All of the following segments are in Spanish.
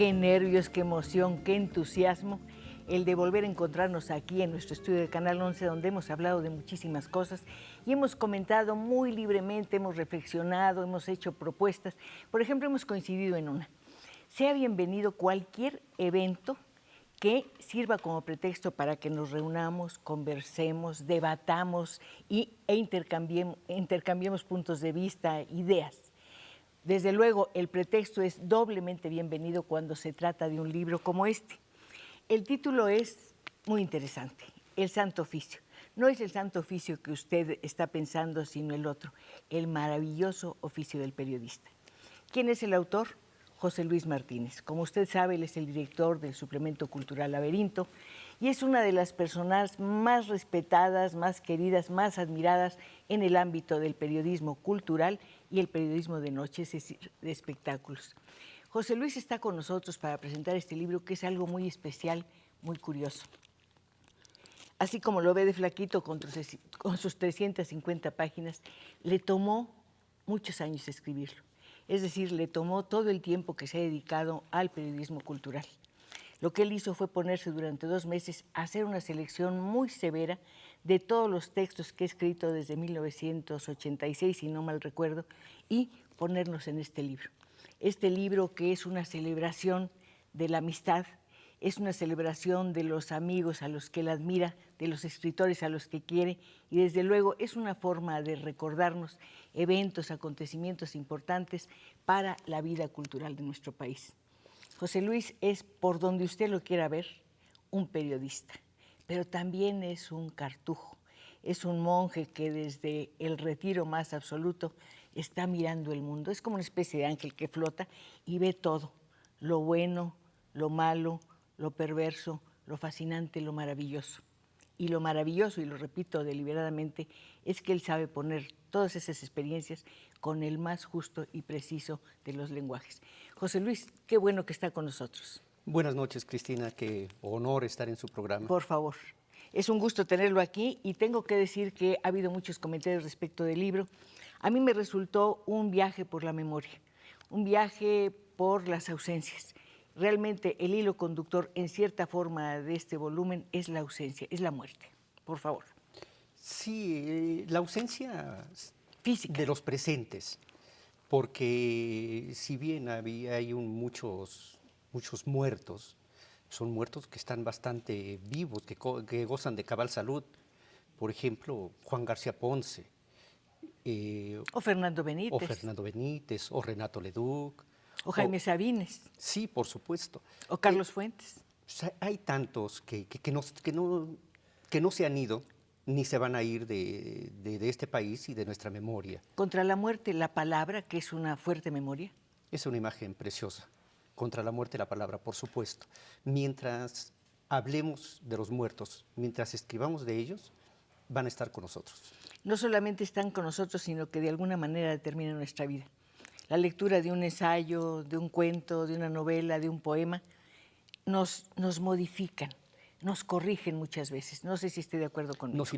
Qué nervios, qué emoción, qué entusiasmo el de volver a encontrarnos aquí en nuestro estudio de Canal 11, donde hemos hablado de muchísimas cosas y hemos comentado muy libremente, hemos reflexionado, hemos hecho propuestas. Por ejemplo, hemos coincidido en una. Sea bienvenido cualquier evento que sirva como pretexto para que nos reunamos, conversemos, debatamos e intercambiemos puntos de vista, ideas. Desde luego, el pretexto es doblemente bienvenido cuando se trata de un libro como este. El título es muy interesante, El Santo Oficio. No es el Santo Oficio que usted está pensando, sino el otro, el maravilloso oficio del periodista. ¿Quién es el autor? José Luis Martínez. Como usted sabe, él es el director del suplemento cultural Laberinto y es una de las personas más respetadas, más queridas, más admiradas en el ámbito del periodismo cultural y el periodismo de noche, es decir, de espectáculos. José Luis está con nosotros para presentar este libro, que es algo muy especial, muy curioso. Así como lo ve de flaquito con sus 350 páginas, le tomó muchos años escribirlo. Es decir, le tomó todo el tiempo que se ha dedicado al periodismo cultural. Lo que él hizo fue ponerse durante 2 meses a hacer una selección muy severa de todos los textos que he escrito desde 1986, si no mal recuerdo, y ponernos en este libro. Este libro, que es una celebración de la amistad, es una celebración de los amigos a los que él admira, de los escritores a los que quiere, y desde luego es una forma de recordarnos eventos, acontecimientos importantes para la vida cultural de nuestro país. José Luis es, por donde usted lo quiera ver, un periodista, pero también es un cartujo, es un monje que desde el retiro más absoluto está mirando el mundo. Es como una especie de ángel que flota y ve todo, lo bueno, lo malo, lo perverso, lo fascinante, lo maravilloso. Y lo maravilloso, y lo repito deliberadamente, es que él sabe poner todas esas experiencias con el más justo y preciso de los lenguajes. José Luis, qué bueno que está con nosotros. Buenas noches, Cristina, qué honor estar en su programa. Por favor, es un gusto tenerlo aquí y tengo que decir que ha habido muchos comentarios respecto del libro. A mí me resultó un viaje por la memoria, un viaje por las ausencias. Realmente el hilo conductor en cierta forma de este volumen es la ausencia, es la muerte. Por favor. Sí, la ausencia Física. de los presentes, porque si bien muchos muertos, son muertos que están bastante vivos, que gozan de cabal salud. Por ejemplo, Juan García Ponce, O Fernando o Benítez. Fernando Benítez, o Renato Leduc. O Jaime Sabines. Sí, por supuesto. O Carlos Fuentes. Hay tantos que no se han ido ni se van a ir de este país y de nuestra memoria. Contra la muerte, la palabra, que es una fuerte memoria. Es una imagen preciosa. Contra la muerte la palabra, por supuesto. Mientras hablemos de los muertos, mientras escribamos de ellos, van a estar con nosotros. No solamente están con nosotros, sino que de alguna manera determinan nuestra vida. La lectura de un ensayo, de un cuento, de una novela, de un poema, nos modifican, nos corrigen muchas veces. No sé si esté de acuerdo conmigo. Nos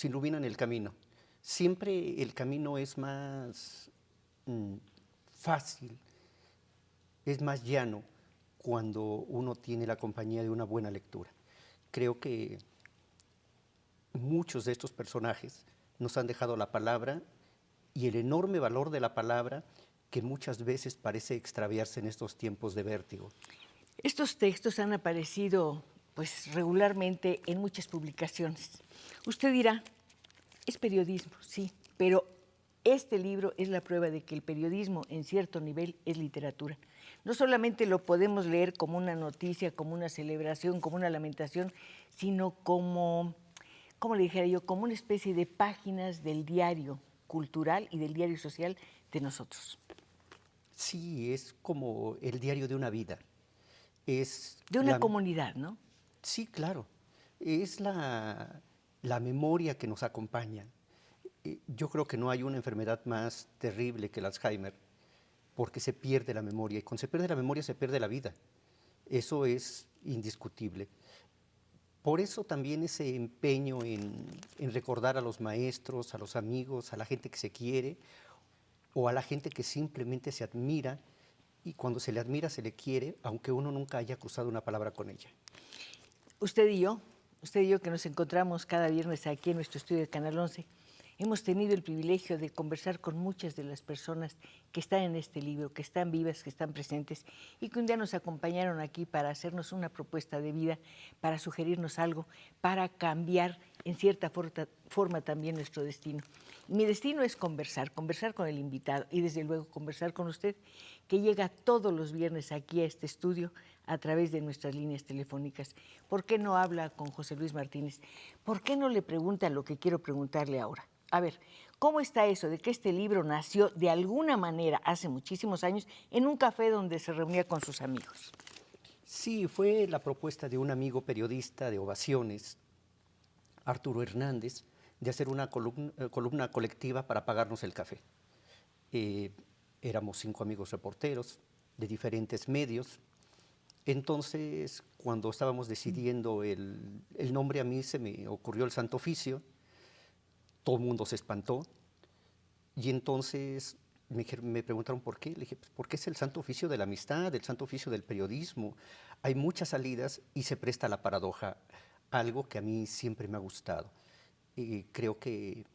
iluminan el camino. Siempre el camino es más fácil, es más llano cuando uno tiene la compañía de una buena lectura. Creo que muchos de estos personajes nos han dejado la palabra y el enorme valor de la palabra, que muchas veces parece extraviarse en estos tiempos de vértigo. Estos textos han aparecido pues regularmente en muchas publicaciones. Usted dirá, es periodismo, sí, pero este libro es la prueba de que el periodismo en cierto nivel es literatura. No solamente lo podemos leer como una noticia, como una celebración, como una lamentación, sino como, ¿cómo le dijera yo?, como una especie de páginas del diario cultural y del diario social de nosotros. Sí, es como el diario de una vida. De una comunidad, ¿no? Sí, claro. Es la memoria que nos acompaña. Yo creo que no hay una enfermedad más terrible que el Alzheimer, porque se pierde la memoria, y cuando se pierde la memoria se pierde la vida. Eso es indiscutible. Por eso también ese empeño en recordar a los maestros, a los amigos, a la gente que se quiere, o a la gente que simplemente se admira y cuando se le admira, se le quiere, aunque uno nunca haya cruzado una palabra con ella. Usted y yo, usted y yo que nos encontramos cada viernes aquí en nuestro estudio de Canal 11, hemos tenido el privilegio de conversar con muchas de las personas que están en este libro, que están vivas, que están presentes y que un día nos acompañaron aquí para hacernos una propuesta de vida, para sugerirnos algo, para cambiar en cierta forma también nuestro destino. Mi destino es conversar con el invitado y desde luego conversar con usted, que llega todos los viernes aquí a este estudio a través de nuestras líneas telefónicas. ¿Por qué no habla con José Luis Martínez? ¿Por qué no le pregunta lo que quiero preguntarle ahora? A ver, ¿cómo está eso de que este libro nació de alguna manera hace muchísimos años en un café donde se reunía con sus amigos? Sí, fue la propuesta de un amigo periodista de Ovaciones, Arturo Hernández, de hacer una columna colectiva para pagarnos el café. Eh, Éramos 5 amigos reporteros de diferentes medios. Entonces, cuando estábamos decidiendo el nombre, a mí se me ocurrió el Santo Oficio, todo el mundo se espantó, y entonces me preguntaron por qué. Le dije, pues porque es el Santo Oficio de la amistad, el Santo Oficio del periodismo. Hay muchas salidas y se presta a la paradoja, algo que a mí siempre me ha gustado. Y creo que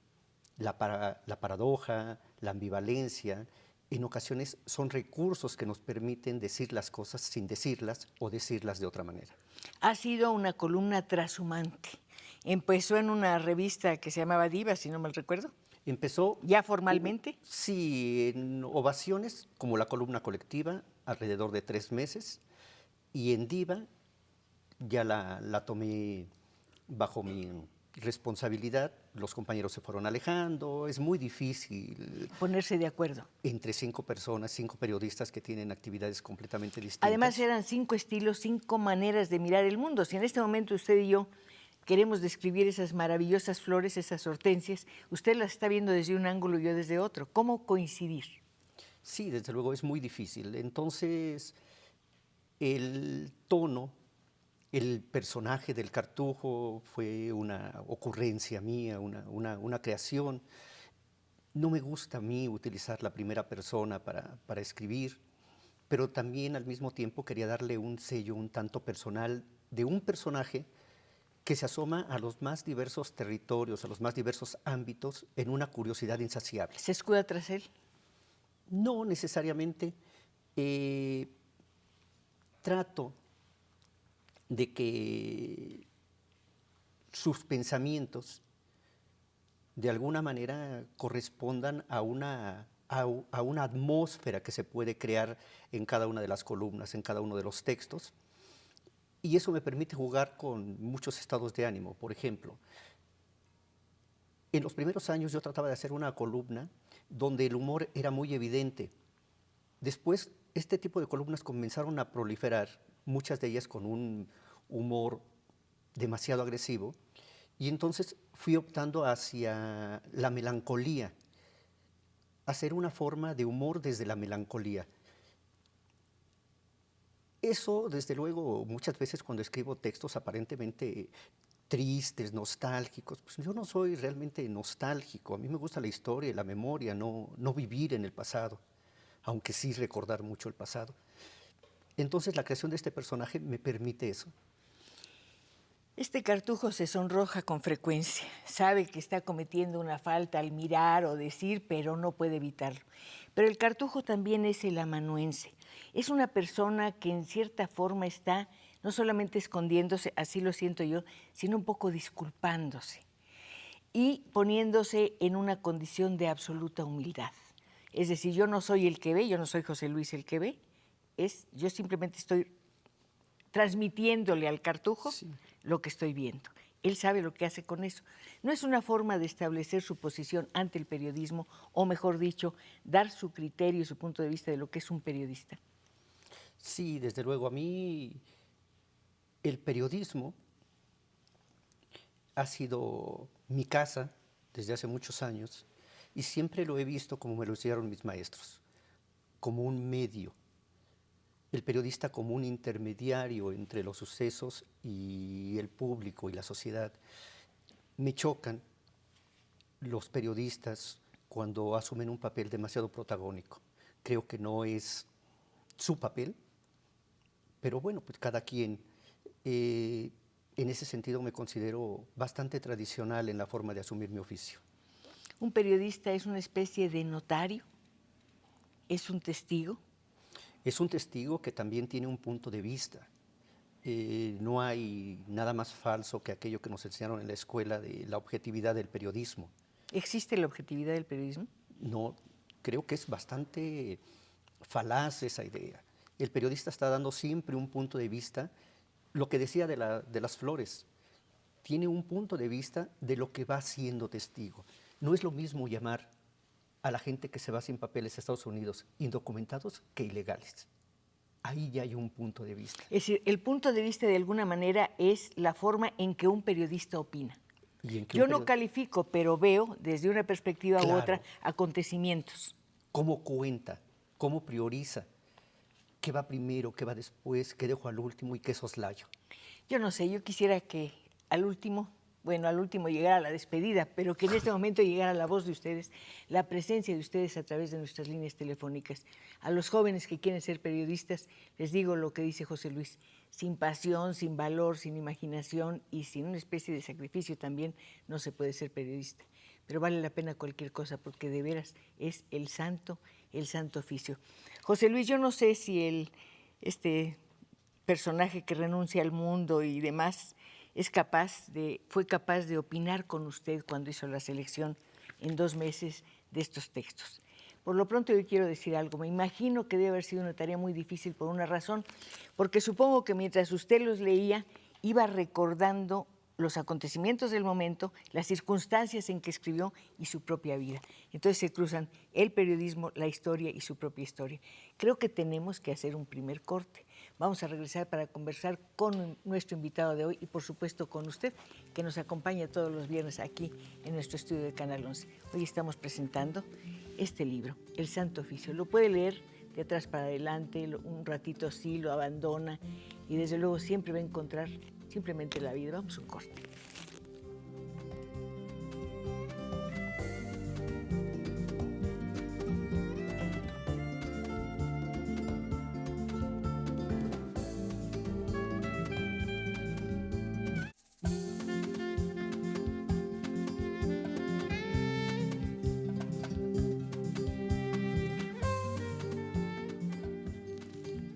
la paradoja, la ambivalencia, en ocasiones son recursos que nos permiten decir las cosas sin decirlas o decirlas de otra manera. Ha sido una columna trashumante. Empezó en una revista que se llamaba Diva, si no mal recuerdo. Empezó, ¿Ya formalmente? sí, en Ovaciones, como la columna colectiva, alrededor de 3 meses, y en Diva ya la tomé bajo mi responsabilidad. Los compañeros se fueron alejando, es muy difícil Ponerse de acuerdo. entre 5 personas, 5 periodistas que tienen actividades completamente distintas. Además eran 5 estilos, 5 maneras de mirar el mundo. Si en este momento usted y yo queremos describir esas maravillosas flores, esas hortensias, usted las está viendo desde un ángulo y yo desde otro. ¿Cómo coincidir? Sí, desde luego es muy difícil. Entonces, el tono, el personaje del Cartujo fue una ocurrencia mía, una creación. No me gusta a mí utilizar la primera persona para escribir, pero también al mismo tiempo quería darle un sello un tanto personal de un personaje que se asoma a los más diversos territorios, a los más diversos ámbitos, en una curiosidad insaciable. ¿Se escuda tras él? No necesariamente. eh, Trato de que sus pensamientos de alguna manera correspondan a una atmósfera que se puede crear en cada una de las columnas, en cada uno de los textos. Y eso me permite jugar con muchos estados de ánimo. Por ejemplo, en los primeros años yo trataba de hacer una columna donde el humor era muy evidente. Después, este tipo de columnas comenzaron a proliferar, muchas de ellas con un humor demasiado agresivo, y entonces fui optando hacia la melancolía, hacer una forma de humor desde la melancolía. Eso, desde luego, muchas veces cuando escribo textos aparentemente tristes, nostálgicos, pues yo no soy realmente nostálgico. A mí me gusta la historia y la memoria, no vivir en el pasado, aunque sí recordar mucho el pasado. Entonces la creación de este personaje me permite eso. Este Cartujo se sonroja con frecuencia, sabe que está cometiendo una falta al mirar o decir, pero no puede evitarlo. Pero el Cartujo también es el amanuense, es una persona que en cierta forma está no solamente escondiéndose, así lo siento yo, sino un poco disculpándose y poniéndose en una condición de absoluta humildad. Es decir, yo no soy el que ve, yo no soy José Luis el que ve, yo simplemente estoy transmitiéndole al Cartujo lo que estoy viendo. Él sabe lo que hace con eso. No es una forma de establecer su posición ante el periodismo, o mejor dicho, dar su criterio y su punto de vista de lo que es un periodista. Sí, desde luego, a mí el periodismo ha sido mi casa desde hace muchos años y siempre lo he visto como me lo hicieron mis maestros, como un medio. El periodista como un intermediario entre los sucesos y el público y la sociedad. Me chocan los periodistas cuando asumen un papel demasiado protagónico. Creo que no es su papel, pero bueno, pues cada quien. En ese sentido me considero bastante tradicional en la forma de asumir mi oficio. Un periodista es una especie de notario, es un testigo. Es un testigo que también tiene un punto de vista. No hay nada más falso que aquello que nos enseñaron en la escuela de la objetividad del periodismo. ¿Existe la objetividad del periodismo? No, creo que es bastante falaz esa idea. El periodista está dando siempre un punto de vista, lo que decía de las flores, tiene un punto de vista de lo que va siendo testigo. No es lo mismo llamar a la gente que se va sin papeles a Estados Unidos indocumentados que ilegales. Ahí ya hay un punto de vista. Es decir, el punto de vista de alguna manera es la forma en que un periodista opina. Yo no califico, pero veo desde una perspectiva u otra acontecimientos. ¿Cómo cuenta? ¿Cómo prioriza? ¿Qué va primero? ¿Qué va después? ¿Qué dejo al último y qué soslayo? Yo no sé, yo quisiera que al último llegara la despedida, pero que en este momento llegara la voz de ustedes, la presencia de ustedes a través de nuestras líneas telefónicas. A los jóvenes que quieren ser periodistas, les digo lo que dice José Luis: sin pasión, sin valor, sin imaginación y sin una especie de sacrificio también no se puede ser periodista. Pero vale la pena cualquier cosa, porque de veras es el santo oficio. José Luis, yo no sé si este personaje que renuncia al mundo y demás fue capaz de opinar con usted cuando hizo la selección en 2 meses de estos textos. Por lo pronto yo quiero decir algo. Me imagino que debe haber sido una tarea muy difícil por una razón, porque supongo que mientras usted los leía iba recordando los acontecimientos del momento, las circunstancias en que escribió y su propia vida. Entonces se cruzan el periodismo, la historia y su propia historia. Creo que tenemos que hacer un primer corte. Vamos a regresar para conversar con nuestro invitado de hoy y por supuesto con usted, que nos acompaña todos los viernes aquí en nuestro estudio de Canal 11. Hoy estamos presentando este libro, El Santo Oficio. Lo puede leer de atrás para adelante, un ratito así, lo abandona y desde luego siempre va a encontrar simplemente la vida. Vamos a un corte.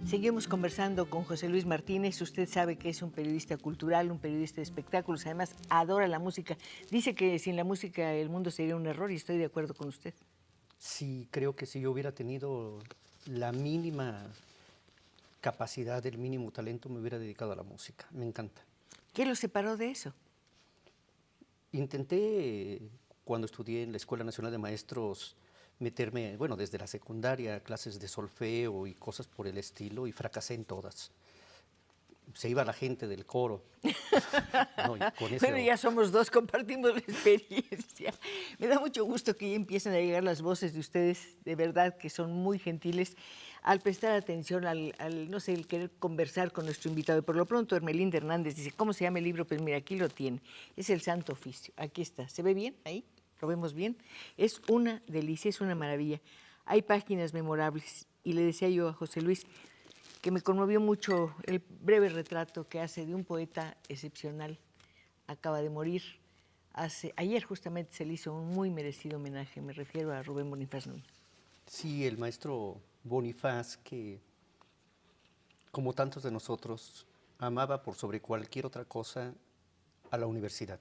Seguimos conversando con José Luis Martínez. Usted sabe que es un periodista cultural, un periodista de espectáculos, además adora la música. Dice que sin la música el mundo sería un error y estoy de acuerdo con usted. Sí, creo que si yo hubiera tenido la mínima capacidad, el mínimo talento, me hubiera dedicado a la música. Me encanta. ¿Qué lo separó de eso? Intenté, cuando estudié en la Escuela Nacional de Maestros, meterme, bueno, desde la secundaria, clases de solfeo y cosas por el estilo, y fracasé en todas. Se iba la gente del coro. No, y con eso... Bueno, ya somos dos, compartimos la experiencia. Me da mucho gusto que ya empiecen a llegar las voces de ustedes, de verdad que son muy gentiles, al prestar atención, no sé, el querer conversar con nuestro invitado. Y por lo pronto, Hermelinda Hernández dice, ¿cómo se llama el libro? Pues mira, aquí lo tiene. Es El Santo Oficio. Aquí está. ¿Se ve bien ahí? ¿Lo vemos bien? Es una delicia, es una maravilla. Hay páginas memorables. Y le decía yo a José Luis que me conmovió mucho el breve retrato que hace de un poeta excepcional. Acaba de morir. Ayer justamente se le hizo un muy merecido homenaje. Me refiero a Rubén Bonifaz Núñez. Sí, el maestro Bonifaz, que como tantos de nosotros, amaba por sobre cualquier otra cosa a la universidad.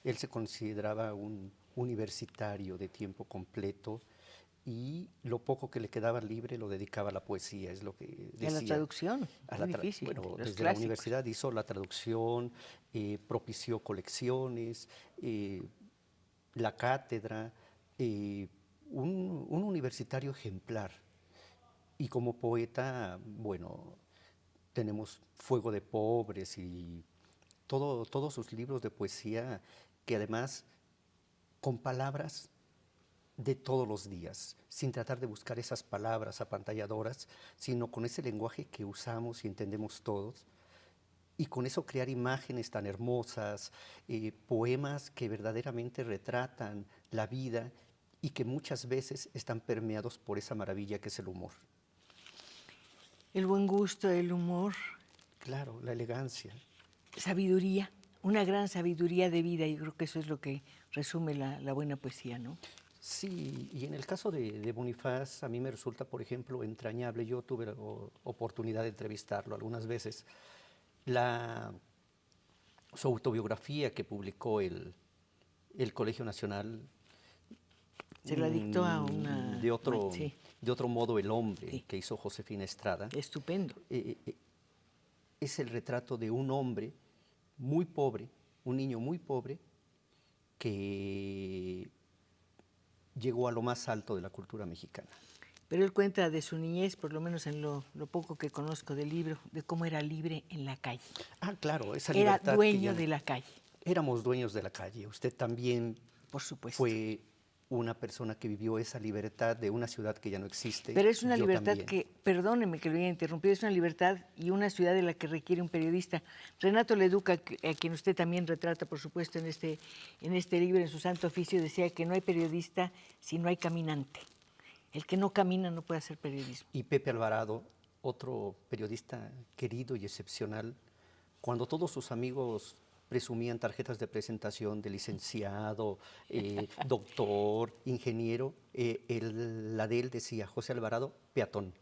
Él se consideraba un universitario de tiempo completo y lo poco que le quedaba libre lo dedicaba a la poesía, es lo que decía. Y a la traducción, muy difícil. Bueno, los desde clásicos. la universidad hizo la traducción, propició colecciones, la cátedra, un universitario ejemplar. Y como poeta, bueno, tenemos Fuego de Pobres y todos sus libros de poesía que además con palabras de todos los días, sin tratar de buscar esas palabras apantalladoras, sino con ese lenguaje que usamos y entendemos todos, y con eso crear imágenes tan hermosas, poemas que verdaderamente retratan la vida y que muchas veces están permeados por esa maravilla que es el humor. El buen gusto, el humor, Claro, la elegancia. sabiduría, una gran sabiduría de vida. Yo creo que eso es lo que resume la buena poesía, ¿no? Sí, y en el caso de Bonifaz, a mí me resulta, por ejemplo, entrañable. Yo tuve la oportunidad de entrevistarlo algunas veces. La, Su autobiografía que publicó el Colegio Nacional, Se la dictó a una... de otro, Sí, de otro modo El hombre, sí, que hizo Josefina Estrada, estupendo. es el retrato de un hombre muy pobre, un niño muy pobre, que llegó a lo más alto de la cultura mexicana. Pero él cuenta de su niñez, por lo menos en lo poco que conozco del libro, de cómo era libre en la calle. Ah, claro, esa Era libertad que ya dueño de la calle, éramos dueños de la calle. Usted también por supuesto. fue una persona que vivió esa libertad de una ciudad que ya no existe. Pero es una Yo libertad también. que, perdóneme que lo haya interrumpido, es una libertad y una ciudad de la que requiere un periodista. Renato Leduc, a quien usted también retrata, por supuesto, en este libro, en su santo oficio, decía que no hay periodista si no hay caminante. El que no camina no puede hacer periodismo. Y Pepe Alvarado, otro periodista querido y excepcional, cuando todos sus amigos presumían tarjetas de presentación de licenciado, doctor, ingeniero, la de él decía José Alvarado, peatón.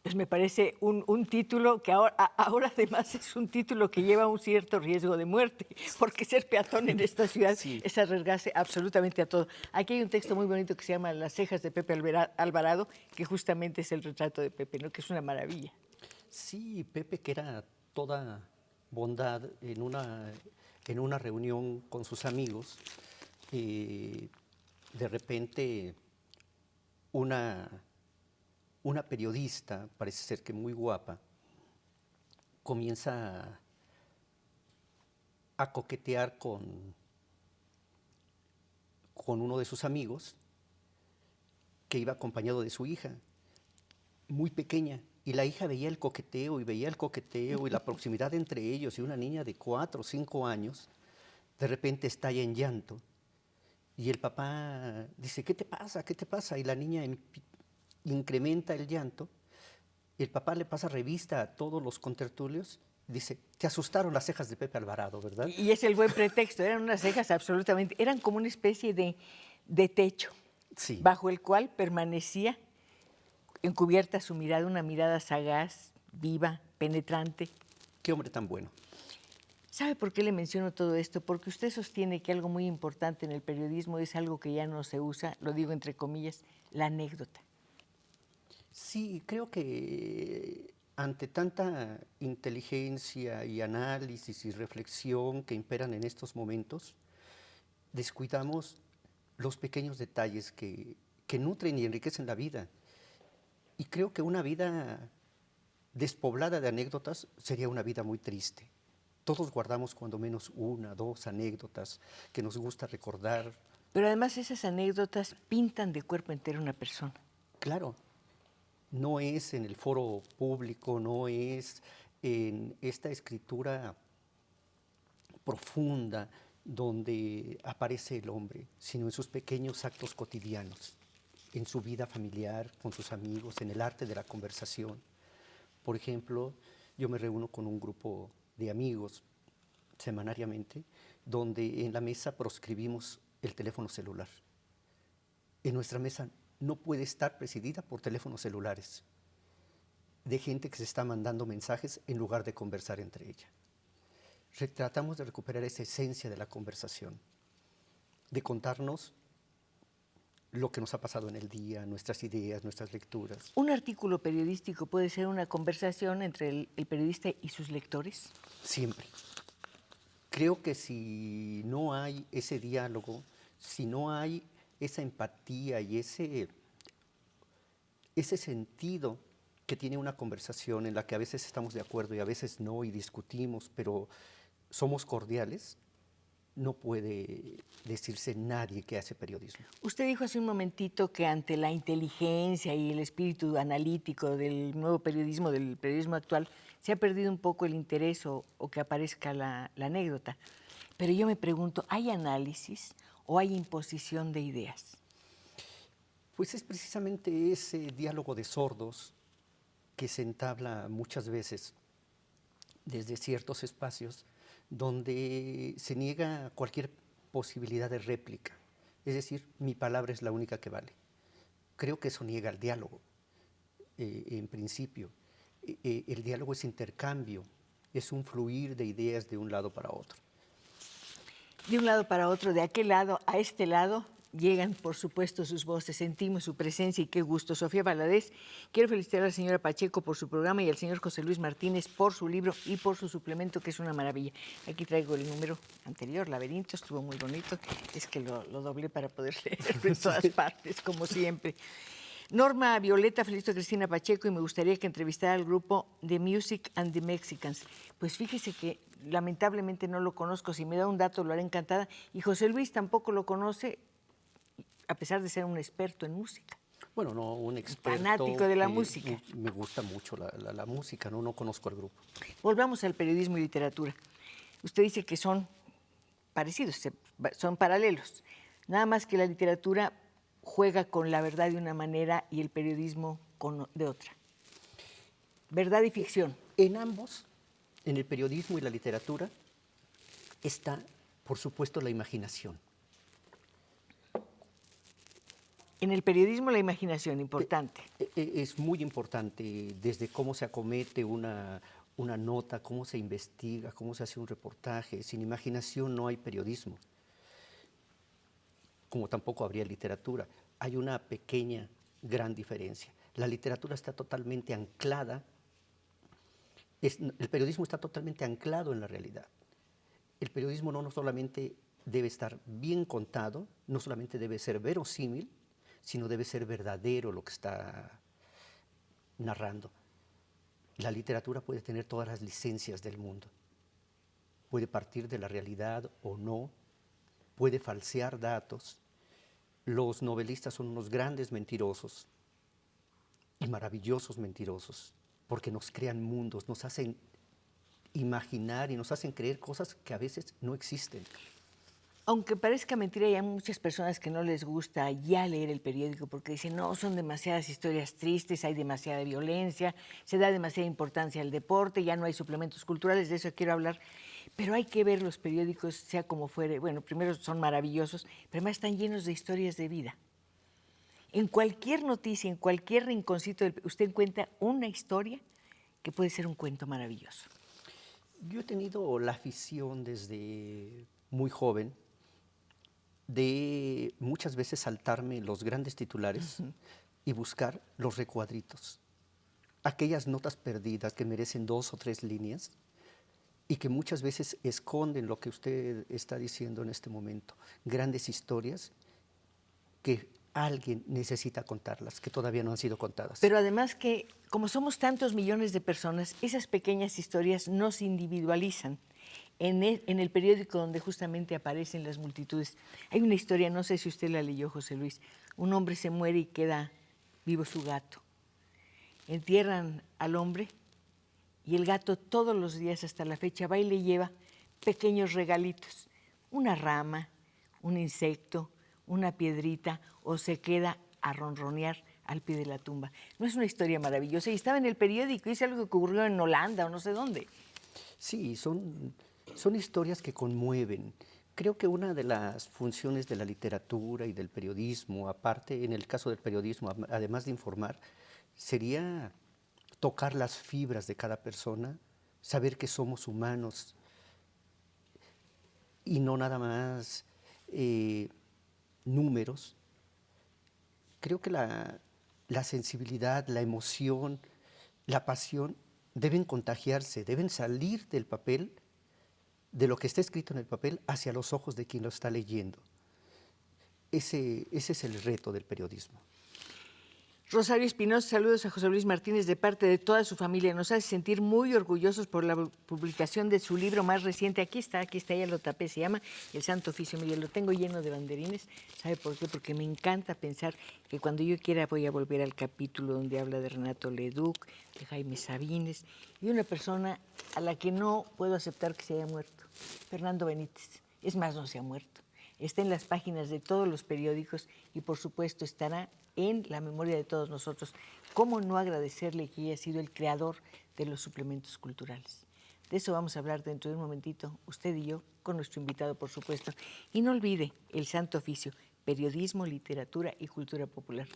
Pues me parece un título que ahora además es un título que lleva un cierto riesgo de muerte, porque ser peatón en esta ciudad Sí. es arriesgarse absolutamente a todo. Aquí hay un texto muy bonito que se llama Las cejas de Pepe Alvarado, que justamente es el retrato de Pepe, ¿no? Que es una maravilla. Sí, Pepe, que era toda bondad en una reunión con sus amigos, de repente una, una periodista, parece ser que muy guapa, comienza a coquetear con uno de sus amigos que iba acompañado de su hija, muy pequeña, y la hija veía el coqueteo y la proximidad entre ellos, y una niña de 4 o 5 años, de repente estalla en llanto, y el papá dice, ¿qué te pasa? ¿Qué te pasa? Y la niña incrementa el llanto, y el papá le pasa revista a todos los contertulios, dice, te asustaron las cejas de Pepe Alvarado, ¿verdad? Y es el buen pretexto, eran unas cejas absolutamente, eran como una especie de techo, Sí. bajo el cual permanecía encubierta su mirada, una mirada sagaz, viva, penetrante. Qué hombre tan bueno. ¿Sabe por qué le menciono todo esto? Porque usted sostiene que algo muy importante en el periodismo es algo que ya no se usa, lo digo entre comillas, la anécdota. Sí, creo que ante tanta inteligencia y análisis y reflexión que imperan en estos momentos, descuidamos los pequeños detalles que nutren y enriquecen la vida. Y creo que una vida despoblada de anécdotas sería una vida muy triste. Todos guardamos cuando menos 1, 2 anécdotas que nos gusta recordar. Pero además esas anécdotas pintan de cuerpo entero a una persona. Claro, no es en el foro público, no es en esta escritura profunda donde aparece el hombre, sino en sus pequeños actos cotidianos, en su vida familiar, con sus amigos, en el arte de la conversación. Por ejemplo, yo me reúno con un grupo de amigos semanariamente, donde en la mesa proscribimos el teléfono celular. En nuestra mesa no puede estar presidida por teléfonos celulares, de gente que se está mandando mensajes en lugar de conversar entre ella. Tratamos de recuperar esa esencia de la conversación, de contarnos lo que nos ha pasado en el día, nuestras ideas, nuestras lecturas. ¿Un artículo periodístico puede ser una conversación entre el periodista y sus lectores? Siempre. Creo que si no hay ese diálogo, si no hay esa empatía y ese sentido que tiene una conversación en la que a veces estamos de acuerdo y a veces no y discutimos, pero somos cordiales, no puede decirse nadie que hace periodismo. Usted dijo hace un momentito que ante la inteligencia y el espíritu analítico del nuevo periodismo, del periodismo actual, se ha perdido un poco el interés o que aparezca la anécdota. Pero yo me pregunto, ¿hay análisis o hay imposición de ideas? Pues es precisamente ese diálogo de sordos que se entabla muchas veces desde ciertos espacios donde se niega cualquier posibilidad de réplica. Es decir, mi palabra es la única que vale. Creo que eso niega el diálogo, en principio. El diálogo es intercambio, es un fluir de ideas de un lado para otro. De un lado para otro, de aquel lado a este lado, llegan, por supuesto, sus voces, sentimos su presencia y qué gusto. Sofía Valadez, quiero felicitar a la señora Pacheco por su programa y al señor José Luis Martínez por su libro y por su suplemento, que es una maravilla. Aquí traigo el número anterior, Laberinto, estuvo muy bonito, es que lo doblé para poder leerlo en todas partes, como siempre. Norma Violeta, felicito a Cristina Pacheco y me gustaría que entrevistara al grupo The Music and the Mexicans. Pues fíjese que lamentablemente no lo conozco, si me da un dato lo haré encantada. Y José Luis tampoco lo conoce, a pesar de ser un experto en música. Bueno, no un experto. Fanático de la música. Me gusta mucho la música, no conozco al grupo. Volvamos al periodismo y literatura. Usted dice que son parecidos, son paralelos. Nada más que la literatura juega con la verdad de una manera y el periodismo de otra. Verdad y ficción. En ambos, en el periodismo y la literatura, está, por supuesto, la imaginación. En el periodismo la imaginación, importante. Es muy importante desde cómo se acomete una nota, cómo se investiga, cómo se hace un reportaje. Sin imaginación no hay periodismo, como tampoco habría literatura. Hay una pequeña, gran diferencia. La literatura está totalmente anclada, el periodismo está totalmente anclado en la realidad. El periodismo no solamente debe estar bien contado, no solamente debe ser verosímil, sino debe ser verdadero lo que está narrando. La literatura puede tener todas las licencias del mundo. Puede partir de la realidad o no, puede falsear datos. Los novelistas son unos grandes mentirosos y maravillosos mentirosos, porque nos crean mundos, nos hacen imaginar y nos hacen creer cosas que a veces no existen. Aunque parezca mentira, hay muchas personas que no les gusta ya leer el periódico porque dicen, no, son demasiadas historias tristes, hay demasiada violencia, se da demasiada importancia al deporte, ya no hay suplementos culturales, de eso quiero hablar. Pero hay que ver los periódicos, sea como fuere. Bueno, primero son maravillosos, pero además están llenos de historias de vida. En cualquier noticia, en cualquier rinconcito, usted encuentra una historia que puede ser un cuento maravilloso. Yo he tenido la afición desde muy joven de muchas veces saltarme los grandes titulares y buscar los recuadritos, aquellas notas perdidas que merecen 2 o 3 líneas y que muchas veces esconden lo que usted está diciendo en este momento, grandes historias que alguien necesita contarlas, que todavía no han sido contadas. Pero además que, como somos tantos millones de personas, esas pequeñas historias no se individualizan. En el periódico donde justamente aparecen las multitudes. Hay una historia, no sé si usted la leyó, José Luis. Un hombre se muere y queda vivo su gato. Entierran al hombre y el gato todos los días hasta la fecha va y le lleva pequeños regalitos. Una rama, un insecto, una piedrita, o se queda a ronronear al pie de la tumba. ¿No es una historia maravillosa? Y estaba en el periódico, es algo que ocurrió en Holanda o no sé dónde. Sí, son historias que conmueven. Creo que una de las funciones de la literatura y del periodismo, aparte, en el caso del periodismo, además de informar, sería tocar las fibras de cada persona, saber que somos humanos y no nada más números. Creo que la sensibilidad, la emoción, la pasión deben contagiarse, deben salir del papel, de lo que está escrito en el papel, hacia los ojos de quien lo está leyendo. Ese es el reto del periodismo. Rosario Espinosa, saludos a José Luis Martínez de parte de toda su familia. Nos hace sentir muy orgullosos por la publicación de su libro más reciente. Aquí está, ya lo tapé, se llama El Santo Oficio. Mire, lo tengo lleno de banderines. ¿Sabe por qué? Porque me encanta pensar que cuando yo quiera voy a volver al capítulo donde habla de Renato Leduc, de Jaime Sabines y una persona a la que no puedo aceptar que se haya muerto, Fernando Benítez. Es más, no se ha muerto. está en las páginas de todos los periódicos y por supuesto estará en la memoria de todos nosotros. ¿Cómo no agradecerle que haya sido el creador de los suplementos culturales? De eso vamos a hablar dentro de un momentito, usted y yo, con nuestro invitado, por supuesto. Y no olvide el santo oficio, periodismo, literatura y cultura popular.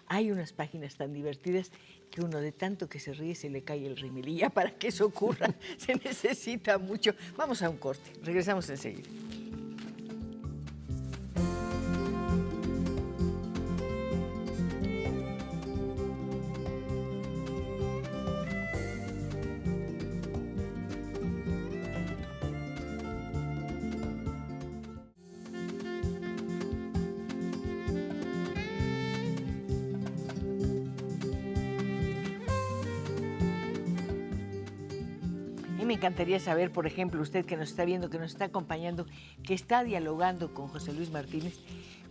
Hay unas páginas tan divertidas que uno de tanto que se ríe se le cae el rímel. Y ya para que eso ocurra se necesita mucho. Vamos a un corte, regresamos enseguida. Me encantaría saber, por ejemplo, usted que nos está viendo, que nos está acompañando, que está dialogando con José Luis Martínez,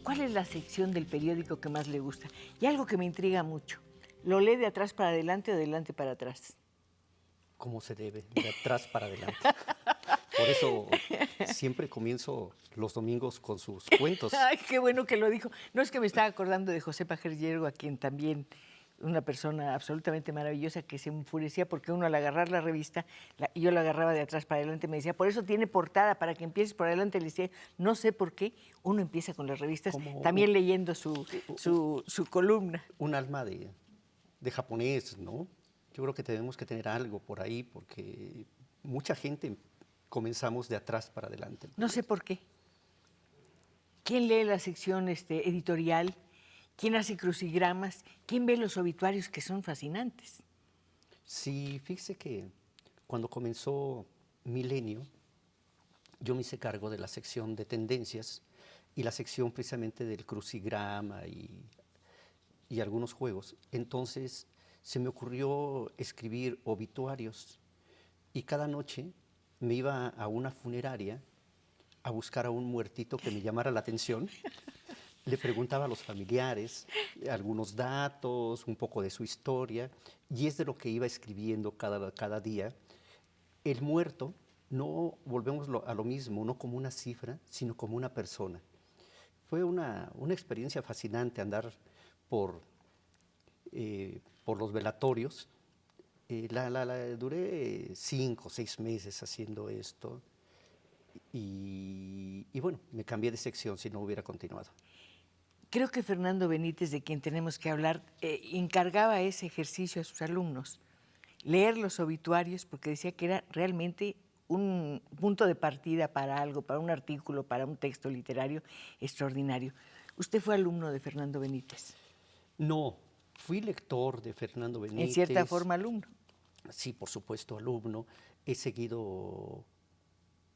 ¿cuál es la sección del periódico que más le gusta? Y algo que me intriga mucho, ¿lo lee de atrás para adelante o de adelante para atrás? Como se debe, de atrás para adelante. Por eso siempre comienzo los domingos con sus cuentos. Ay, qué bueno que lo dijo. No, es que me estaba acordando de José Pajer Yergo, a quien también, una persona absolutamente maravillosa, que se enfurecía porque uno al agarrar la revista, yo la agarraba de atrás para adelante, me decía, por eso tiene portada, para que empieces por adelante. Le decía, no sé por qué, uno empieza con las revistas, también leyendo su columna. Un alma de japonés, ¿no? Yo creo que tenemos que tener algo por ahí, porque mucha gente comenzamos de atrás para adelante. No sé por qué. ¿Quién lee la sección editorial? ¿Quién hace crucigramas? ¿Quién ve los obituarios que son fascinantes? Sí, fíjese que cuando comenzó Milenio, yo me hice cargo de la sección de tendencias y la sección precisamente del crucigrama y algunos juegos. Entonces se me ocurrió escribir obituarios y cada noche me iba a una funeraria a buscar a un muertito que me llamara la atención. Le preguntaba a los familiares algunos datos, un poco de su historia, y es de lo que iba escribiendo cada día. El muerto, no volvemos a lo mismo, no como una cifra, sino como una persona. Fue una experiencia fascinante andar por los velatorios. Duré 5 o 6 meses haciendo esto, y bueno, me cambié de sección si no hubiera continuado. Creo que Fernando Benítez, de quien tenemos que hablar, encargaba ese ejercicio a sus alumnos, leer los obituarios, porque decía que era realmente un punto de partida para algo, para un artículo, para un texto literario extraordinario. ¿Usted fue alumno de Fernando Benítez? No, fui lector de Fernando Benítez. En cierta forma alumno. Sí, por supuesto, alumno. He seguido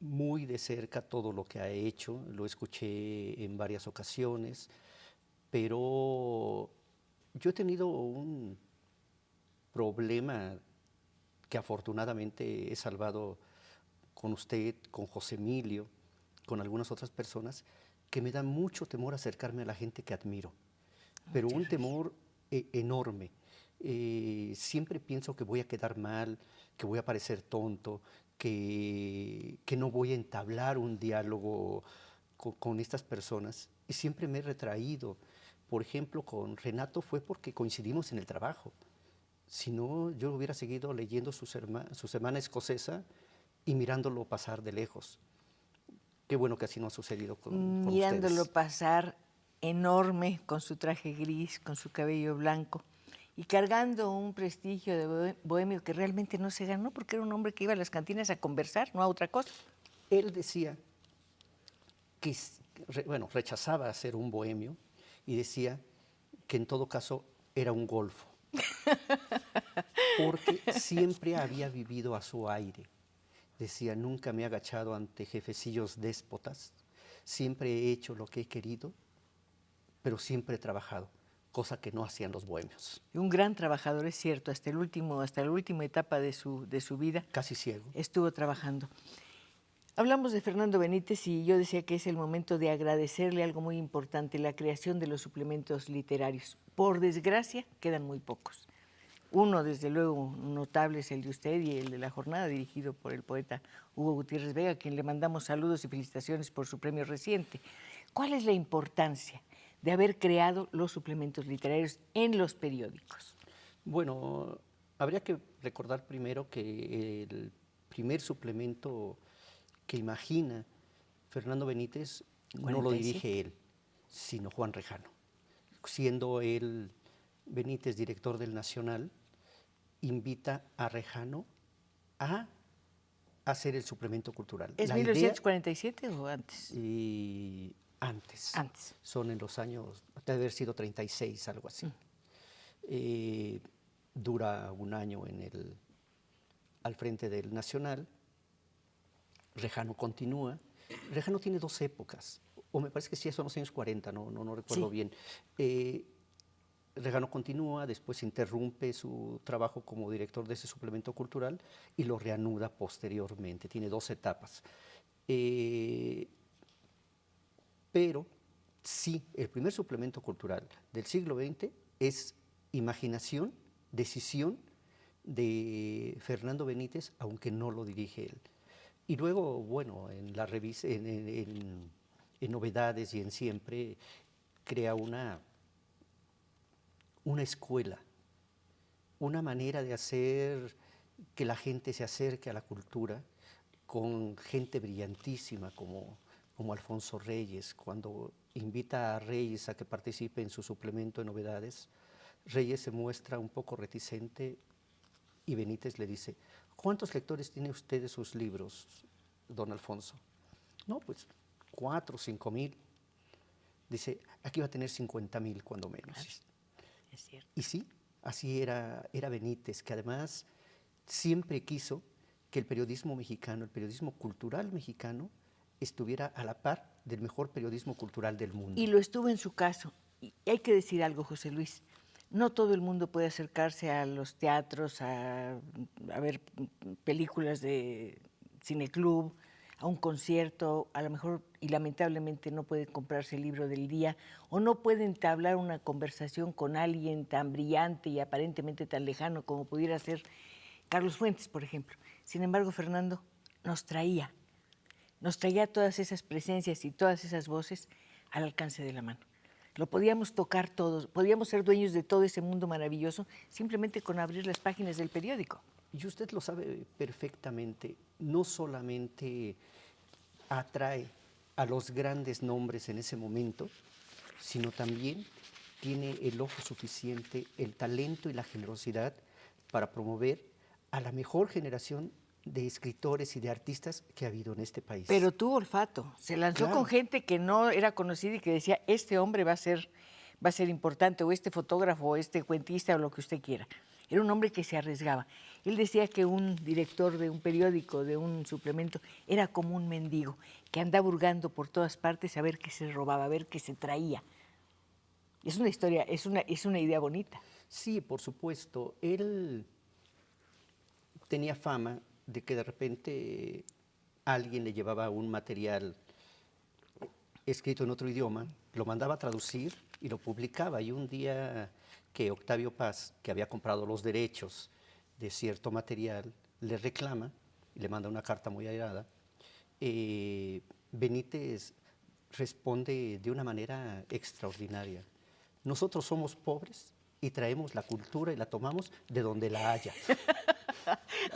muy de cerca todo lo que ha hecho, lo escuché en varias ocasiones, pero yo he tenido un problema que afortunadamente he salvado con usted, con José Emilio, con algunas otras personas, que me da mucho temor acercarme a la gente que admiro, pero un temor enorme. Siempre pienso que voy a quedar mal, que voy a parecer tonto, que no voy a entablar un diálogo con estas personas, y siempre me he retraído. Por ejemplo, con Renato fue porque coincidimos en el trabajo. Si no, yo hubiera seguido leyendo su semana escocesa y mirándolo pasar de lejos. Qué bueno que así no ha sucedido con mirándolo ustedes. pasar enorme, con su traje gris, con su cabello blanco, y cargando un prestigio de bohemio que realmente no se ganó, porque era un hombre que iba a las cantinas a conversar, no a otra cosa. Él decía que, bueno, rechazaba ser un bohemio y decía que en todo caso era un golfo, porque siempre había vivido a su aire. Decía, nunca me he agachado ante jefecillos déspotas, siempre he hecho lo que he querido, pero siempre he trabajado, cosa que no hacían los bohemios. Un gran trabajador, es cierto, hasta la última etapa de su vida. Casi ciego. Estuvo trabajando. Hablamos de Fernando Benítez y yo decía que es el momento de agradecerle algo muy importante, la creación de los suplementos literarios. Por desgracia, quedan muy pocos. Uno, desde luego, notable es el de usted y el de la jornada, dirigido por el poeta Hugo Gutiérrez Vega, a quien le mandamos saludos y felicitaciones por su premio reciente. ¿Cuál es la importancia de haber creado los suplementos literarios en los periódicos? Bueno, habría que recordar primero que el primer suplemento que imagina Fernando Benítez no lo 47. dirige él, sino Juan Rejano. Siendo él Benítez director del Nacional, invita a Rejano a hacer el suplemento cultural. ¿Es La 1947 o antes? idea, antes. Antes. Son en los años, debe haber sido 36, algo así. Dura un año al frente del Nacional. Rejano continúa. Rejano tiene dos épocas, o me parece que sí, son los años 40, no recuerdo bien. Rejano continúa, después interrumpe su trabajo como director de ese suplemento cultural y lo reanuda posteriormente. Tiene dos etapas. Pero sí, el primer suplemento cultural del siglo XX es imaginación, decisión de Fernando Benítez, aunque no lo dirige él. Y luego, bueno, en la revista, en Novedades y en Siempre, crea una escuela, una manera de hacer que la gente se acerque a la cultura con gente brillantísima como Alfonso Reyes. Cuando invita a Reyes a que participe en su suplemento de Novedades, Reyes se muestra un poco reticente y Benítez le dice: ¿cuántos lectores tiene usted de sus libros, don Alfonso? No, pues 4 o 5 mil. Dice: aquí va a tener 50,000 cuando menos. Claro, es cierto. Y sí, así era Benítez, que además siempre quiso que el periodismo mexicano, el periodismo cultural mexicano, estuviera a la par del mejor periodismo cultural del mundo. Y lo estuvo en su caso. Y hay que decir algo, José Luis. No todo el mundo puede acercarse a los teatros, a ver películas de cineclub, a un concierto, a lo mejor, y lamentablemente no puede comprarse el libro del día, o no puede entablar una conversación con alguien tan brillante y aparentemente tan lejano como pudiera ser Carlos Fuentes, por ejemplo. Sin embargo, Fernando nos traía todas esas presencias y todas esas voces al alcance de la mano. Lo podíamos tocar todos, podíamos ser dueños de todo ese mundo maravilloso simplemente con abrir las páginas del periódico. Y usted lo sabe perfectamente, no solamente atrae a los grandes nombres en ese momento, sino también tiene el ojo suficiente, el talento y la generosidad para promover a la mejor generación de escritores y de artistas que ha habido en este país. Pero tuvo olfato, se lanzó Claro. con gente que no era conocida y que decía, este hombre va a ser importante, o este fotógrafo, o este cuentista, o lo que usted quiera. Era un hombre que se arriesgaba. Él decía que un director de un periódico, de un suplemento, era como un mendigo, que andaba hurgando por todas partes a ver qué se robaba, a ver qué se traía. Es una historia, es una idea bonita. Sí, por supuesto. Él tenía fama de que de repente alguien le llevaba un material escrito en otro idioma, lo mandaba a traducir y lo publicaba. Y un día que Octavio Paz, que había comprado los derechos de cierto material, le reclama y le manda una carta muy airada, Benítez responde de una manera extraordinaria. Nosotros somos pobres y traemos la cultura y la tomamos de donde la haya.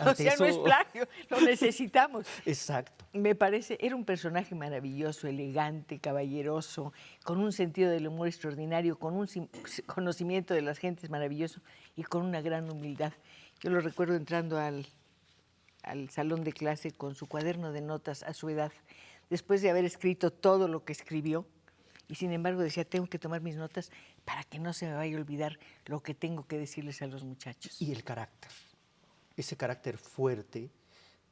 O sea, no es plagio, lo necesitamos. Exacto. Me parece, era un personaje maravilloso, elegante, caballeroso, con un sentido del humor extraordinario, con un conocimiento de las gentes maravilloso y con una gran humildad. Yo lo recuerdo entrando al salón de clase con su cuaderno de notas a su edad, después de haber escrito todo lo que escribió, y sin embargo decía, tengo que tomar mis notas para que no se me vaya a olvidar lo que tengo que decirles a los muchachos. Y el carácter, ese carácter fuerte,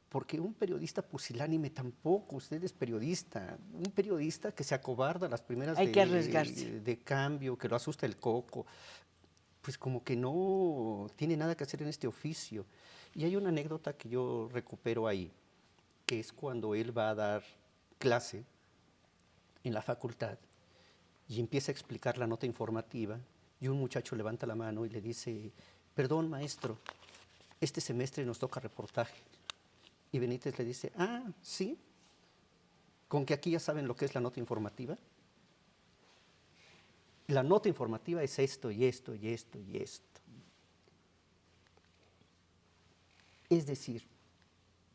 porque un periodista pusilánime tampoco, usted es periodista, un periodista que se acobarda a las primeras Hay que arriesgarse. de cambio, que lo asusta el coco, pues como que no tiene nada que hacer en este oficio. Y hay una anécdota que yo recupero ahí, que es cuando él va a dar clase en la facultad y empieza a explicar la nota informativa y un muchacho levanta la mano y le dice: perdón, maestro, este semestre nos toca reportaje. Y Benítez le dice, ah, sí, con que aquí ya saben lo que es la nota informativa. La nota informativa es esto y esto y esto y esto. Es decir,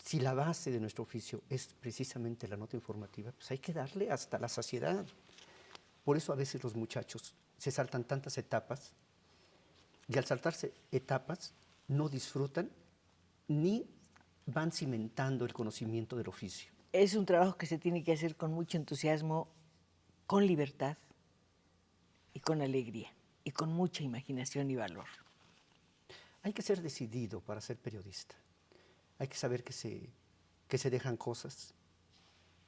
si la base de nuestro oficio es precisamente la nota informativa, pues hay que darle hasta la saciedad. Por eso a veces los muchachos se saltan tantas etapas y al saltarse etapas no disfrutan ni van cimentando el conocimiento del oficio. Es un trabajo que se tiene que hacer con mucho entusiasmo, con libertad y con alegría y con mucha imaginación y valor. Hay que ser decidido para ser periodista. Hay que saber que se dejan cosas,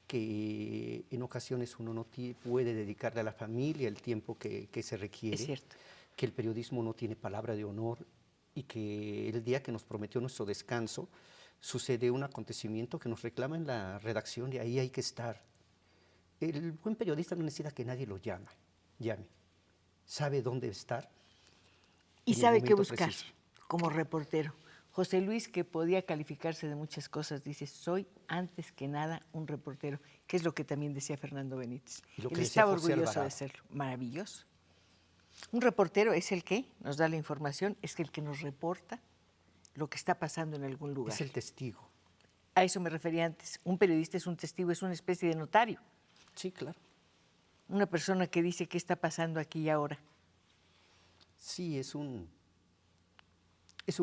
que en ocasiones uno no puede dedicarle a la familia el tiempo que se requiere. Es cierto. Que el periodismo no tiene palabra de honor y que el día que nos prometió nuestro descanso sucede un acontecimiento que nos reclama en la redacción y ahí hay que estar. El buen periodista no necesita que nadie lo llame. Sabe dónde estar. Y en el sabe qué momento buscar preciso. como reportero. José Luis, que podía calificarse de muchas cosas, dice, soy antes que nada un reportero, que es lo que también decía Fernando Benítez. Y lo que Él decía estaba José orgulloso de Alvarado. serlo. Maravilloso. Un reportero es el que nos da la información, es el que nos reporta lo que está pasando en algún lugar. Es el testigo. A eso me refería antes. Un periodista es un testigo, es una especie de notario. Sí, claro. Una persona que dice qué está pasando aquí y ahora. Sí, es un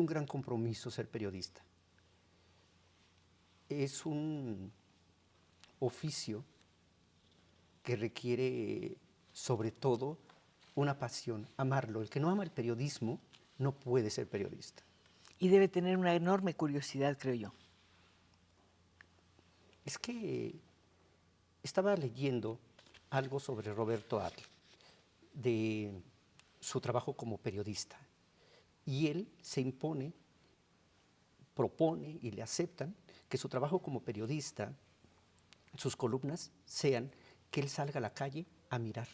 gran compromiso ser periodista. Es un oficio que requiere, sobre todo, una pasión, amarlo. El que no ama el periodismo no puede ser periodista. Y debe tener una enorme curiosidad, creo yo. Es que estaba leyendo algo sobre Roberto Adler, de su trabajo como periodista. Y él se impone, propone y le aceptan que su trabajo como periodista, sus columnas sean que él salga a la calle a mirar.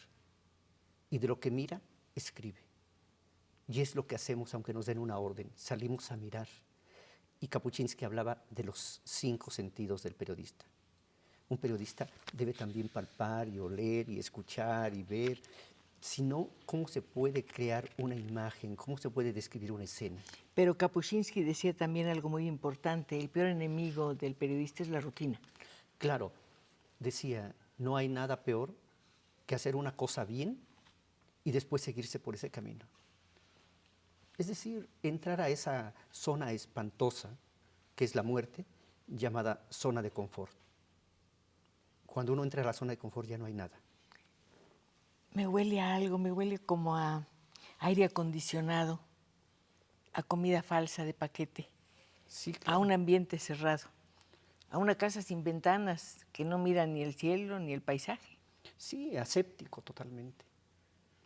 Y de lo que mira, escribe. Y es lo que hacemos aunque nos den una orden, salimos a mirar. Y Kapuczynski hablaba de los 5 sentidos del periodista. Un periodista debe también palpar y oler y escuchar y ver. Si no, ¿cómo se puede crear una imagen? ¿Cómo se puede describir una escena? Pero Kapuczynski decía también algo muy importante, el peor enemigo del periodista es la rutina. Claro, decía, no hay nada peor que hacer una cosa bien y después seguirse por ese camino. Es decir, entrar a esa zona espantosa, que es la muerte, llamada zona de confort. Cuando uno entra a la zona de confort ya no hay nada. Me huele a algo, me huele como a aire acondicionado, a comida falsa de paquete, Sí, a claro. un ambiente cerrado, a una casa sin ventanas que no mira ni el cielo ni el paisaje. Sí, aséptico totalmente.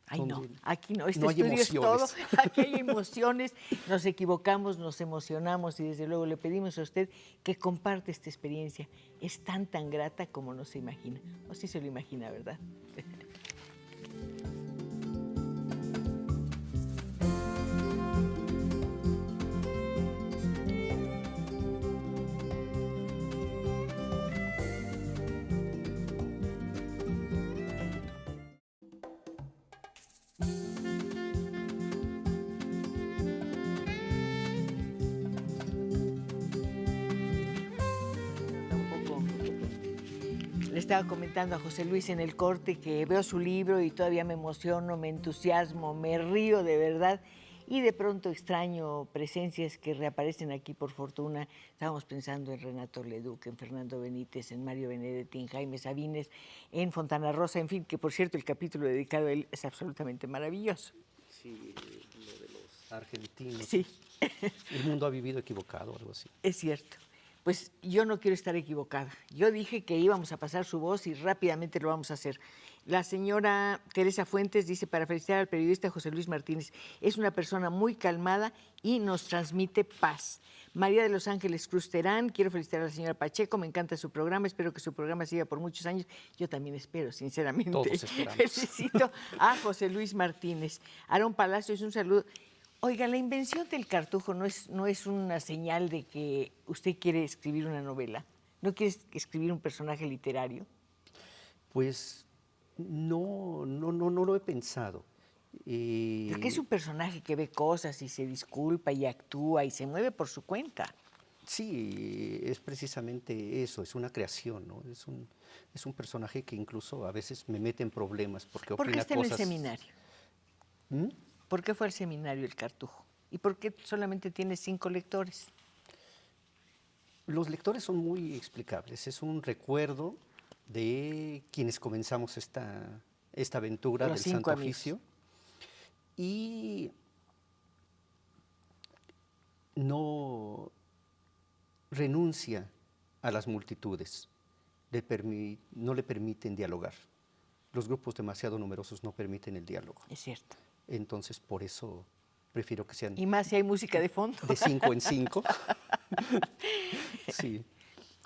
Ay, no, Donde aquí no, este no hay estudio es todo, emociones. aquí hay emociones, nos equivocamos, nos emocionamos y desde luego le pedimos a usted que comparte esta experiencia. Es tan grata como no se imagina, o sí se lo imagina, ¿verdad? Le estaba comentando a José Luis en el corte que veo su libro y todavía me emociono, me entusiasmo, me río de verdad y de pronto extraño presencias que reaparecen aquí por fortuna. Estábamos pensando en Renato Leduc, en Fernando Benítez, en Mario Benedetti, en Jaime Sabines, en Fontana Rosa, en fin, que por cierto el capítulo dedicado a él es absolutamente maravilloso. Sí, lo de los argentinos. Sí, El mundo ha vivido equivocado, algo así. es cierto. Pues yo no quiero estar equivocada. Yo dije que íbamos a pasar su voz y rápidamente lo vamos a hacer. La señora Teresa Fuentes dice, para felicitar al periodista José Luis Martínez, es una persona muy calmada y nos transmite paz. María de los Ángeles Cruz Terán, quiero felicitar a la señora Pacheco, me encanta su programa, espero que su programa siga por muchos años. Yo también espero, sinceramente. Todos esperamos. Felicito a José Luis Martínez. Aarón Palacios, un saludo. Oiga, la invención del cartujo no es una señal de que usted quiere escribir una novela, no quiere escribir un personaje literario. Pues no lo he pensado. Porque es un personaje que ve cosas y se disculpa y actúa y se mueve por su cuenta. Sí, es precisamente eso, es una creación, ¿no? Es un personaje que incluso a veces me mete en problemas porque ¿Por qué opina está en el cosas. seminario? ¿Mm? ¿Por qué fue al seminario el cartujo? ¿Y por qué solamente tiene 5 lectores? Los lectores son muy explicables, es un recuerdo de quienes comenzamos esta aventura Los del 5 Santo amigos. Oficio y no renuncia a las multitudes, no le permiten dialogar. Los grupos demasiado numerosos no permiten el diálogo. Es cierto. Entonces, por eso prefiero que sean Y más si hay música de fondo. de 5 en 5. Sí,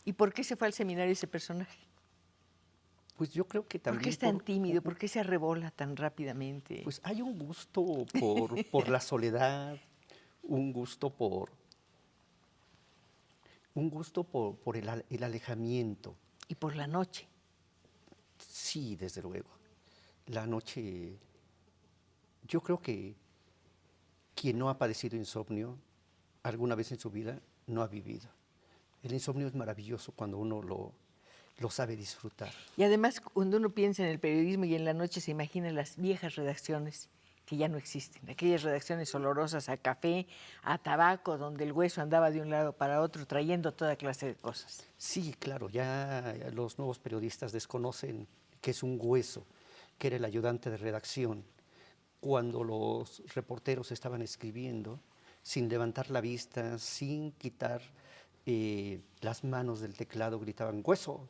¿Y por qué se fue al seminario ese personaje? pues yo creo que ¿Por qué también es tan tímido? ¿Por qué se arrebola tan rápidamente? pues hay un gusto por la soledad, un gusto por el alejamiento. Y por la noche. Sí, desde luego. La noche, yo creo que quien no ha padecido insomnio alguna vez en su vida no ha vivido. El insomnio es maravilloso cuando uno lo sabe disfrutar. Y además, cuando uno piensa en el periodismo y en la noche, se imagina las viejas redacciones que ya no existen. Aquellas redacciones olorosas a café, a tabaco, donde el hueso andaba de un lado para otro trayendo toda clase de cosas. Sí, claro, ya los nuevos periodistas desconocen qué es un hueso, que era el ayudante de redacción. Cuando los reporteros estaban escribiendo, sin levantar la vista, sin quitar las manos del teclado, gritaban ¡hueso!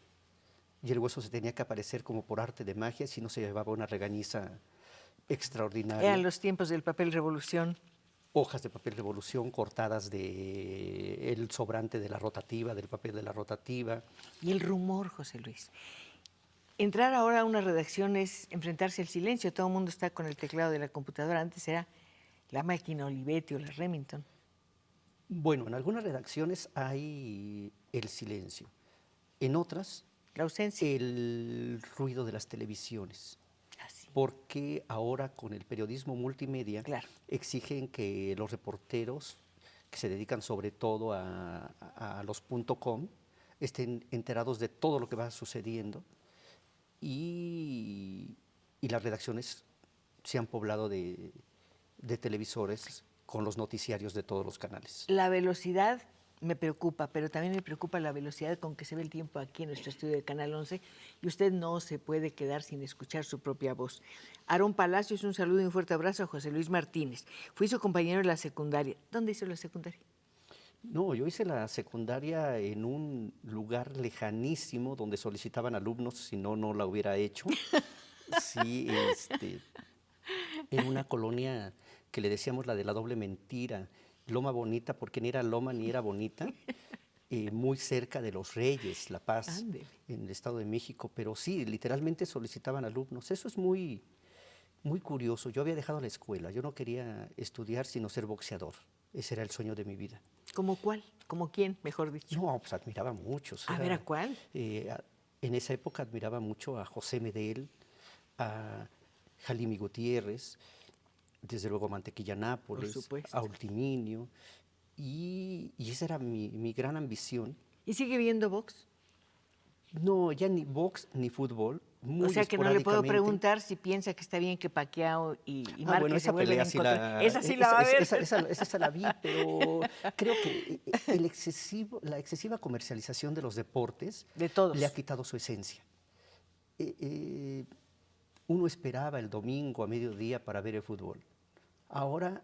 Y el hueso se tenía que aparecer como por arte de magia, si no se llevaba una regañiza extraordinaria. Eran los tiempos del papel revolución. Hojas de papel revolución cortadas del sobrante de la rotativa, del papel de la rotativa. Y el rumor, José Luis. Entrar ahora a una redacción es enfrentarse al silencio. Todo el mundo está con el teclado de la computadora. Antes era la máquina Olivetti o la Remington. Bueno, en algunas redacciones hay el silencio, en otras La ausencia. el ruido de las televisiones, Así. porque ahora con el periodismo multimedia Claro. exigen que los reporteros, que se dedican sobre todo a los .com, estén enterados de todo lo que va sucediendo y las redacciones se han poblado de televisores con los noticiarios de todos los canales. La velocidad me preocupa, pero también me preocupa la velocidad con que se ve el tiempo aquí en nuestro estudio de Canal 11 y usted no se puede quedar sin escuchar su propia voz. Aarón Palacios, un saludo y un fuerte abrazo a José Luis Martínez. Fui su compañero en la secundaria. ¿Dónde hizo la secundaria? No, yo hice la secundaria en un lugar lejanísimo donde solicitaban alumnos, si no, no la hubiera hecho. Sí, en una colonia que le decíamos la de la doble mentira, Loma Bonita, porque ni era Loma ni era Bonita, muy cerca de Los Reyes, La Paz, Ándele. en el Estado de México, pero sí, literalmente solicitaban alumnos. Eso es muy, muy curioso. Yo había dejado la escuela, yo no quería estudiar sino ser boxeador. Ese era el sueño de mi vida. ¿Cómo cuál? ¿Cómo quién, mejor dicho? No, pues admiraba mucho. A ver, ¿a cuál? En esa época admiraba mucho a José Medel, a Jalimi Gutiérrez, desde luego a Mantequilla Nápoles, supuesto. a Ultiminio, y esa era mi gran ambición. ¿Y sigue viendo box? No, ya ni box ni fútbol, muy O sea que no le puedo esporádicamente. preguntar si piensa que está bien que Pacquiao y Márquez Bueno, se esa vuelvan a pelea sí encontrar. Esa sí la va a ver. esa la vi, pero creo que la excesiva comercialización de los deportes De todos. le ha quitado su esencia. Uno esperaba el domingo a mediodía para ver el fútbol. Ahora,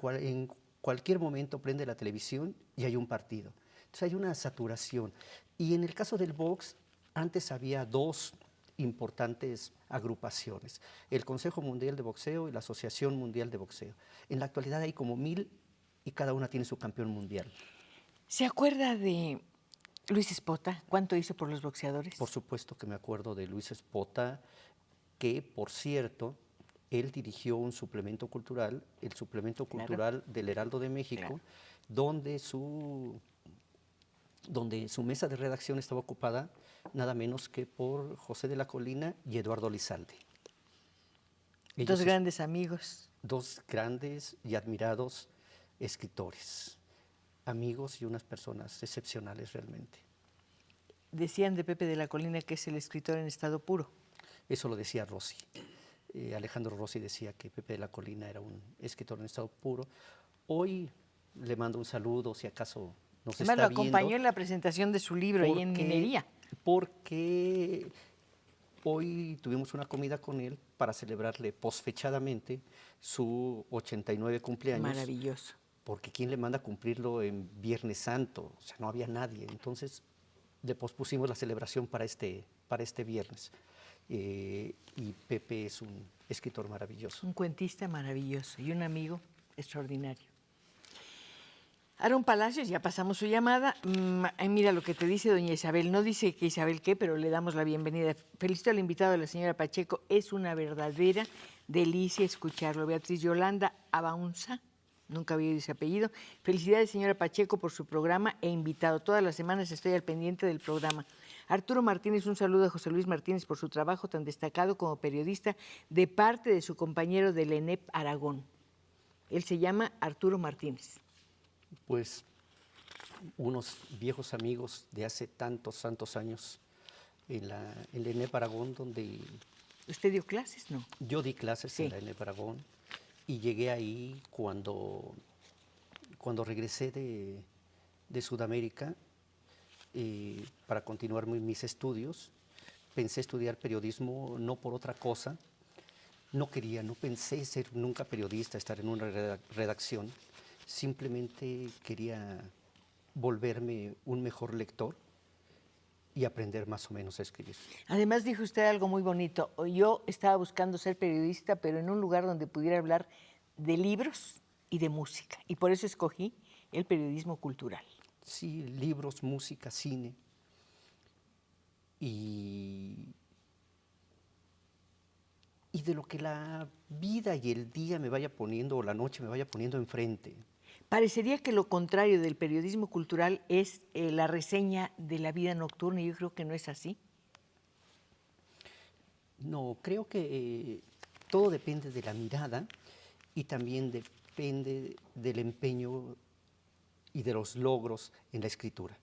en cualquier momento prende la televisión y hay un partido. Entonces hay una saturación. Y en el caso del box, antes había dos importantes agrupaciones, el Consejo Mundial de Boxeo y la Asociación Mundial de Boxeo. En la actualidad hay como 1000 y cada una tiene su campeón mundial. ¿Se acuerda de Luis Espota? ¿Cuánto hizo por los boxeadores? Por supuesto que me acuerdo de Luis Espota, que por cierto él dirigió un suplemento cultural, el suplemento Claro. cultural del Heraldo de México, Claro. donde su mesa de redacción estaba ocupada nada menos que por José de la Colina y Eduardo Lizalde. Dos grandes amigos. Dos grandes y admirados escritores, amigos y unas personas excepcionales realmente. Decían de Pepe de la Colina que es el escritor en estado puro. Eso lo decía Rossi. Alejandro Rossi decía que Pepe de la Colina era un escritor en estado puro. Hoy le mando un saludo, si acaso nos Además está lo viendo. acompañó en la presentación de su libro ahí en Minería. Porque hoy tuvimos una comida con él para celebrarle posfechadamente su 89 cumpleaños. Maravilloso. Porque ¿quién le manda a cumplirlo en Viernes Santo? O sea, no había nadie. Entonces le pospusimos la celebración para este viernes. Y Pepe es un escritor maravilloso. Un cuentista maravilloso y un amigo extraordinario. Aarón Palacios, ya pasamos su llamada. Mira lo que te dice doña Isabel. No dice que Isabel qué, pero le damos la bienvenida. Felicito al invitado de la señora Pacheco. Es una verdadera delicia escucharlo. Beatriz Yolanda Abaunza. Nunca había oído ese apellido. Felicidades, señora Pacheco, por su programa e invitado. Todas las semanas estoy al pendiente del programa. Arturo Martínez, un saludo a José Luis Martínez por su trabajo tan destacado como periodista de parte de su compañero del ENEP Aragón. Él se llama Arturo Martínez. Pues unos viejos amigos de hace tantos años en la ENEP Aragón, donde ¿Usted dio clases? No. yo di clases Sí. en la ENEP Aragón y llegué ahí cuando regresé de Sudamérica para continuar mis estudios. Pensé estudiar periodismo no por otra cosa. No pensé ser nunca periodista, estar en una redacción. Simplemente quería volverme un mejor lector y aprender más o menos a escribir. Además dijo usted algo muy bonito. Yo estaba buscando ser periodista, pero en un lugar donde pudiera hablar de libros y de música. Y por eso escogí el periodismo cultural. Sí, libros, música, cine. Y de lo que la vida y el día me vaya poniendo, o la noche me vaya poniendo enfrente. Parecería que lo contrario del periodismo cultural es la reseña de la vida nocturna, y yo creo que no es así. No, creo que todo depende de la mirada y también depende del empeño y de los logros en la escritura.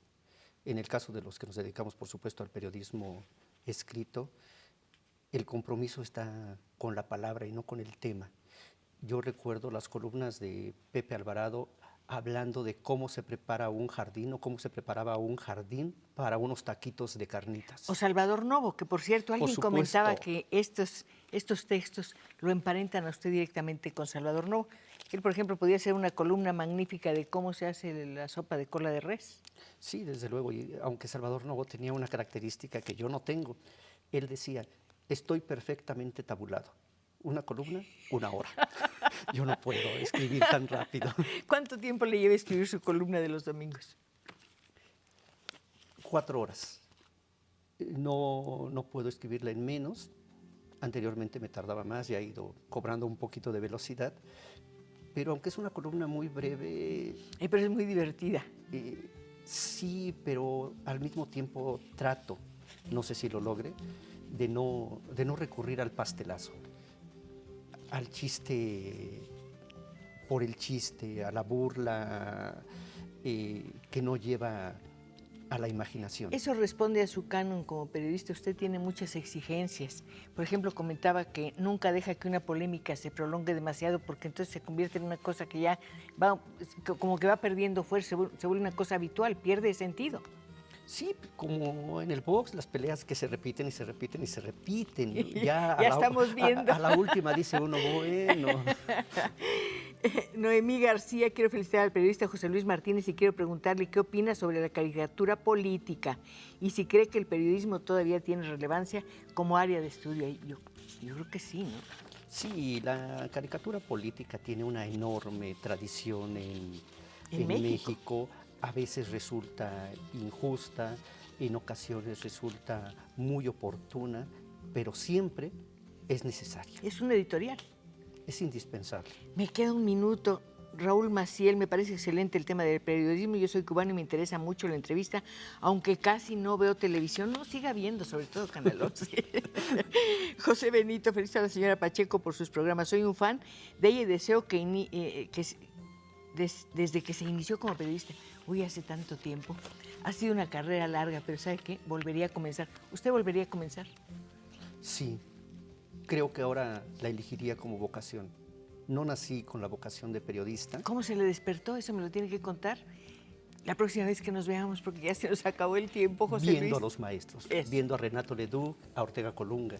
En el caso de los que nos dedicamos, por supuesto, al periodismo escrito, el compromiso está con la palabra y no con el tema. Yo recuerdo las columnas de Pepe Alvarado hablando de cómo se prepara un jardín o cómo se preparaba un jardín para unos taquitos de carnitas. O Salvador Novo, que por cierto alguien comentaba que estos textos lo emparentan a usted directamente con Salvador Novo. Él, por ejemplo, podía hacer una columna magnífica de cómo se hace la sopa de cola de res. Sí, desde luego, y aunque Salvador Novo tenía una característica que yo no tengo, él decía, estoy perfectamente tabulado. Una columna, 1 hora. Yo no puedo escribir tan rápido. ¿Cuánto tiempo le lleva escribir su columna de los domingos? 4 horas. No puedo escribirla en menos. Anteriormente me tardaba más, ya he ido cobrando un poquito de velocidad. Pero aunque es una columna muy breve... Pero es muy divertida. Sí, pero al mismo tiempo trato, no sé si lo logre, de no recurrir al pastelazo, al chiste por el chiste, a la burla que no lleva a la imaginación. Eso responde a su canon como periodista. Usted tiene muchas exigencias. Por ejemplo, comentaba que nunca deja que una polémica se prolongue demasiado porque entonces se convierte en una cosa que ya va, como que va perdiendo fuerza, se vuelve una cosa habitual, pierde sentido. Sí, como en el box, las peleas que se repiten y se repiten y se repiten. Ya estamos viendo. A la última dice uno, bueno. Noemí García, quiero felicitar al periodista José Luis Martínez y quiero preguntarle qué opina sobre la caricatura política y si cree que el periodismo todavía tiene relevancia como área de estudio. Yo creo que sí, ¿no? Sí, la caricatura política tiene una enorme tradición en México. México. A veces resulta injusta, en ocasiones resulta muy oportuna, pero siempre es necesaria. Es un editorial. es indispensable. Me queda un minuto. Raúl Maciel, me parece excelente el tema del periodismo. Yo soy cubano y me interesa mucho la entrevista, aunque casi no veo televisión. No, siga viendo, sobre todo Canal 11. José Benito, feliz a la señora Pacheco por sus programas. Soy un fan de ella y deseo desde que se inició como periodista, hace tanto tiempo, ha sido una carrera larga, pero ¿sabe qué? Volvería a comenzar. ¿Usted volvería a comenzar? Sí, creo que ahora la elegiría como vocación. No nací con la vocación de periodista. ¿Cómo se le despertó? Eso me lo tiene que contar la próxima vez que nos veamos, porque ya se nos acabó el tiempo, José Luis. Viendo a los maestros, viendo a Renato Leduc, a Ortega Colunga.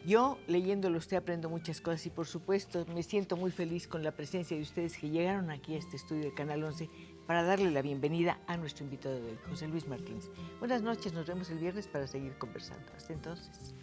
Yo, leyéndolo usted, aprendo muchas cosas y, por supuesto, me siento muy feliz con la presencia de ustedes que llegaron aquí a este estudio de Canal 11 para darle la bienvenida a nuestro invitado de hoy, José Luis Martínez. Buenas noches, nos vemos el viernes para seguir conversando. Hasta entonces.